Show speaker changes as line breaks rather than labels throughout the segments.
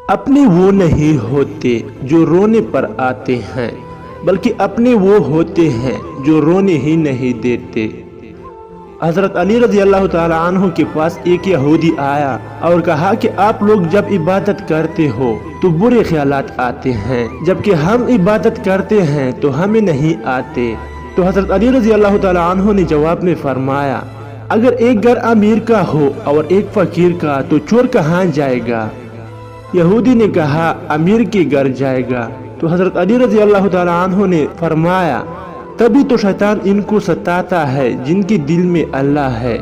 اپنے وہ نہیں ہوتے جو رونے پر آتے ہیں، بلکہ اپنے وہ ہوتے ہیں جو رونے ہی نہیں دیتے۔ حضرت علی رضی اللہ تعالیٰ عنہ کے پاس ایک یہودی آیا اور کہا کہ آپ لوگ جب عبادت کرتے ہو تو برے خیالات آتے ہیں، جبکہ ہم عبادت کرتے ہیں تو ہمیں نہیں آتے۔ تو حضرت علی رضی اللہ تعالیٰ عنہ نے جواب میں فرمایا، اگر ایک گھر امیر کا ہو اور ایک فقیر کا تو چور کہاں جائے گا؟ یہودی نے کہا امیر کے گھر جائے گا۔ تو حضرت علی رضی اللہ تعالیٰ عنہ نے فرمایا، تبھی تو شیطان ان کو ستاتا ہے جن کے دل میں اللہ ہے،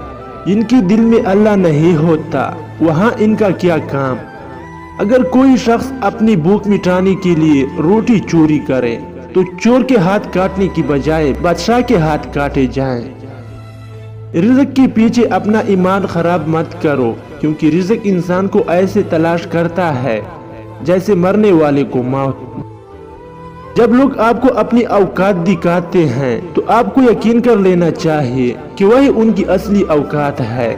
جن کے دل میں اللہ نہیں ہوتا وہاں ان کا کیا کام۔ اگر کوئی شخص اپنی بھوک مٹانے کے لیے روٹی چوری کرے تو چور کے ہاتھ کاٹنے کی بجائے بادشاہ کے ہاتھ کاٹے جائیں۔ رزق کے پیچھے اپنا ایمان خراب مت کرو، کیونکہ رزق انسان کو ایسے تلاش کرتا ہے جیسے مرنے والے کو موت۔ جب لوگ آپ کو اپنی اوقات دکھاتے ہیں تو آپ کو یقین کر لینا چاہیے کہ وہی ان کی اصلی اوقات ہے۔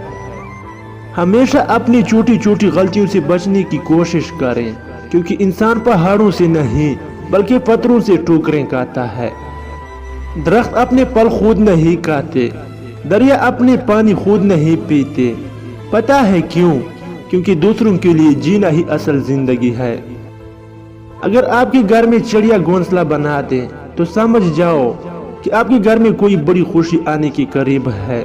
ہمیشہ اپنی چھوٹی چھوٹی غلطیوں سے بچنے کی کوشش کریں، کیونکہ انسان پہاڑوں سے نہیں بلکہ پتھروں سے ٹھوکریں کھاتا ہے۔ درخت اپنے پھل خود نہیں کھاتے، دریا اپنے پانی خود نہیں پیتے۔ پتہ ہے کیوں؟ کیونکہ دوسروں کے لیے جینا ہی اصل زندگی ہے۔ اگر آپ کے گھر میں چڑیا گھونسلہ بنا دے تو سمجھ جاؤ کہ آپ کے گھر میں کوئی بڑی خوشی آنے کے قریب ہے۔